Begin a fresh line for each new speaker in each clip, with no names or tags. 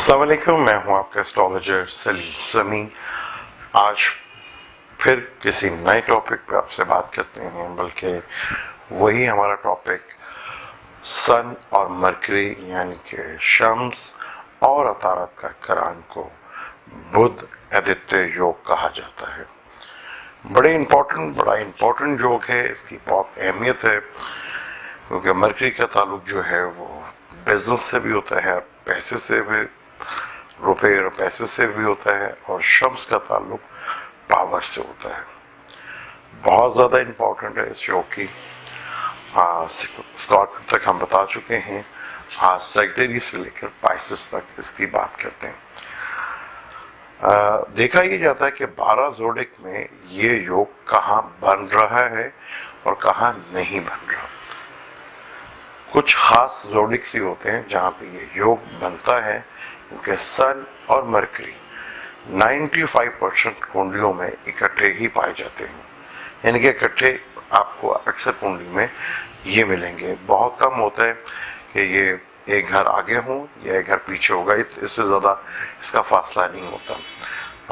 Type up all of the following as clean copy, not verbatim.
अस्सलाम वालेकुम, मैं हूं आपका एस्ट्रोलॉजर सलीम समी। आज फिर किसी नए टॉपिक पे आपसे बात करते हैं, बल्कि वही हमारा टॉपिक सन और मरकरी यानी कि शम्स और अतारत का करान को बुध आदित्य योग कहा जाता है। बड़ा इम्पोर्टेंट योग है, इसकी बहुत अहमियत है क्योंकि मरकरी का ताल्लुक जो है वो बिजनेस से भी होता है, पैसे से भी, रुपए और पैसे से भी होता है, और शम्स का ताल्लुक पावर से होता है। बहुत ज़्यादा इम्पोर्टेंट है इस योग की। स्कॉर्पियो तक हम बता चुके हैं, आज सेक्रेटरी से लेकर पाइसेस तक इसकी बात करते हैं। देखा ये जाता है कि 12 जोडिक में ये योग कहाँ बन रहा है और कहाँ नहीं बन रहा। कुछ खास जोडिक्स ही होते हैं जहाँ पे ये योग बनता है, क्योंकि सन और मरकरी 95% कुंडलियों में इकट्ठे ही पाए जाते हैं, यानी कि इकट्ठे आपको अक्सर कुंडली में ये मिलेंगे। बहुत कम होता है कि ये एक घर आगे हो या एक घर पीछे होगा, इससे ज़्यादा इसका फासला नहीं होता।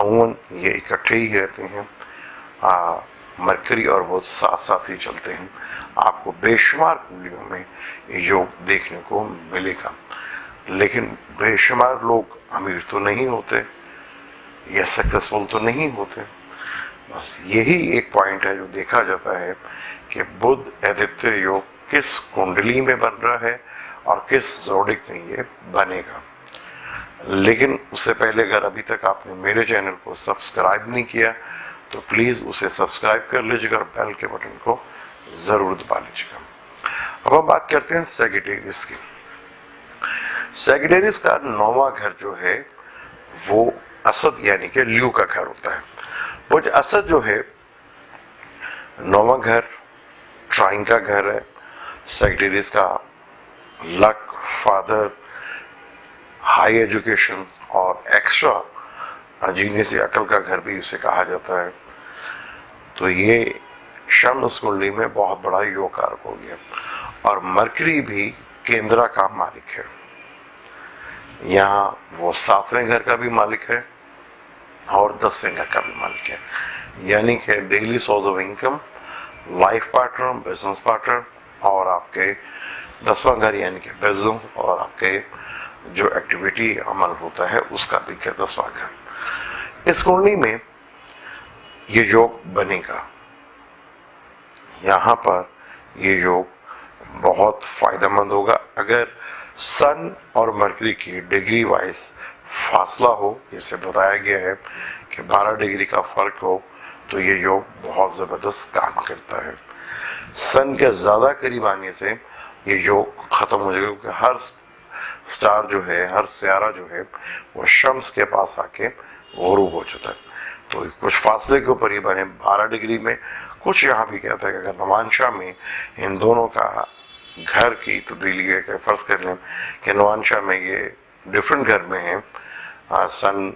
अमूमन ये इकट्ठे ही रहते हैं। मरकरी और बुध साथ साथ ही चलते हैं। आपको बेशुमार कुंडलियों में योग देखने को मिलेगा, लेकिन बेशुमार लोग अमीर तो नहीं होते या सक्सेसफुल तो नहीं होते। बस यही एक पॉइंट है जो देखा जाता है कि बुध आदित्य योग किस कुंडली में बन रहा है और किस जोडिक में ये बनेगा। लेकिन उससे पहले अगर अभी तक आपने मेरे चैनल को सब्सक्राइब नहीं किया तो प्लीज़ उसे सब्सक्राइब कर लीजिएगा और बेल के बटन को ज़रूर दबा लीजिएगा। अब हम बात करते हैं सैजिटेरियस की। सैजिटेरियस का 9वां घर जो है वो असद यानी कि ल्यू का घर होता है। वो जो असद जो है 9वां घर ट्राइंग का घर है। सैजिटेरियस का लक, फादर, हाई एजुकेशन और एक्स्ट्रा जीनियस या अकल का घर भी उसे कहा जाता है। तो ये शम्स कुंडली में बहुत बड़ा योग कारक हो गया। और मरकरी भी केंद्रा का मालिक है, यहाँ वो 7वें घर का भी मालिक है और 10वें घर का भी मालिक है, यानी कि daily source of income, life partner, business partner और आपके 10वां घर यानी कि बिजनेस और आपके जो एक्टिविटी अमल होता है उसका भी 10वां घर। इस कुंडली में ये योग बनेगा। यहाँ पर ये योग बहुत फायदेमंद होगा अगर सन और मरकरी की डिग्री वाइज फासला हो। इसे बताया गया है कि 12 डिग्री का फर्क हो तो ये योग बहुत ज़बरदस्त काम करता है। सन के ज़्यादा करीब आने से ये योग ख़त्म हो जाएगा, क्योंकि हर स्टार जो है, हर सियारा जो है वो शम्स के पास आके गुरूब हो जाता है। तो कुछ फासले के ऊपर ही बने 12 डिग्री में। कुछ यहाँ भी कहता है कि अगर नवांशा में इन दोनों का घर की तब्दीली है, फर्ज कर लें कि नवांशा में ये डिफरेंट घर में है, सन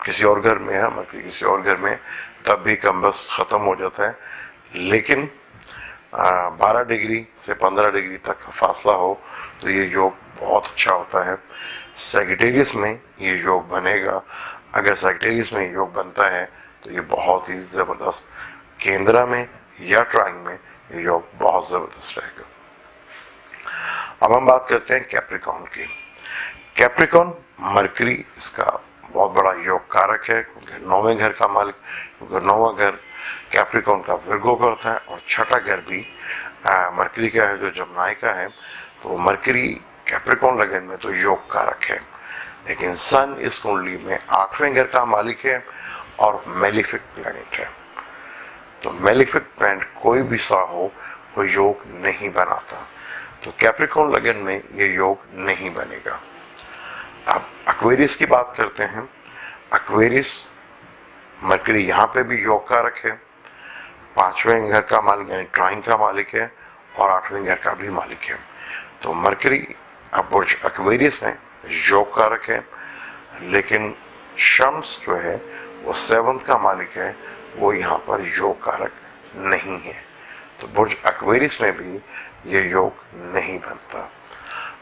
किसी और घर में है, मरकरी किसी और घर में, तब भी कम्बस ख़त्म हो जाता है। लेकिन 12 डिग्री से 15 डिग्री तक का फासला हो तो ये योग बहुत अच्छा होता है। सैजिटेरियस में ये योग बनेगा। अगर सैजिटेरियस में योग बनता है तो ये बहुत ही ज़बरदस्त, केंद्रा में या ट्राइंग में ये योग बहुत ज़बरदस्त रहेगा। अब हम बात करते हैं कैप्रिकॉर्न की। कैप्रिकॉर्न मरकरी इसका बहुत बड़ा योग कारक है, क्योंकि 9वें घर का मालिक, क्योंकि 9वां घर कैप्रिकॉर्न का विर्गो का होता है और छठा घर भी मरकरी का है जो जमनाई का है। तो मरकरी कैप्रिकॉर्न लगन में तो योग कारक है, लेकिन सन इस कुंडली में 8वें घर का मालिक है और मेलिफिक प्लैनेट है। तो मेलिफिक प्लैनेट कोई भी सा हो वो योग नहीं बनाता, तो कैप्रिकॉर्न लगन में ये योग नहीं बनेगा। अब एक्वेरियस की बात करते हैं। एक्वेरियस मरकरी यहाँ पे भी योग कारक है, 5वें घर का मालिक यानी ट्राइंग का मालिक है और 8वें घर का भी मालिक है। तो मरकरी बुर्ज एक्वेरियस में योग कारक है, लेकिन शम्स जो है वो 7th का मालिक है, वो यहाँ पर योग कारक नहीं है। तो बुर्ज एक्वेरियस में भी ये योग नहीं बनता।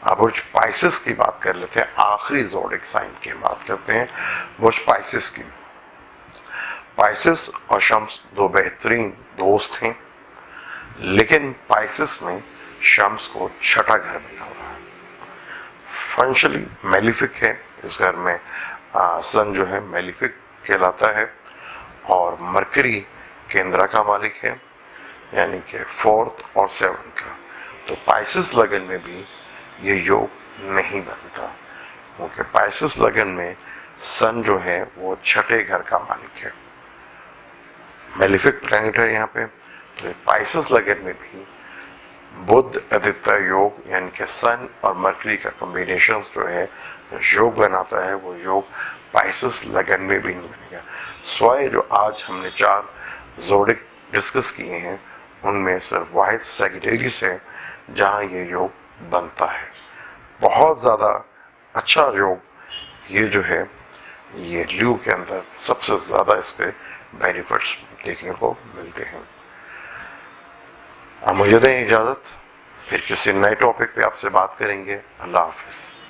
अब बुर्ज पाइसेस की बात कर लेते हैं, आखिरी ज़ोडिक साइन की बात करते हैं, बुर्ज पाइसेस की। पाइसेस और शम्स दो बेहतरीन दोस्त हैं, लेकिन पाइसेस में शम्स को छठा घर मिला हुआ है, फंक्शनली मेलिफिक है। इस घर में सन जो है मेलिफिक कहलाता है, और मरकरी केंद्रा का मालिक है, यानी कि फोर्थ और सेवन का। तो पाइसेस लगन में भी ये योग नहीं बनता, क्योंकि पाइसेस लगन में सन जो है वो छठे घर का मालिक है, मेलिफिक प्लैनेट है यहाँ पे। तो पाइसेस लगन में भी बुध आदित्य योग, यानी कि सन और मरकरी का कॉम्बिनेशन जो है योग बनाता है, वो योग पाइसेस लगन में भी नहीं बनेगा। स्वाय जो आज हमने 4 ज़ोडिक डिस्कस किए हैं, उनमें सिर्फ वाहिद सैजिटेरियस है जहाँ ये योग बनता है। बहुत ज़्यादा अच्छा योग ये जो है, ये ल्यू के अंदर सबसे ज़्यादा इसके बेनिफिट्स देखने को मिलते हैं। अब मुझे दें इजाज़त, फिर किसी नए टॉपिक पे आपसे बात करेंगे। अल्लाह हाफिज़।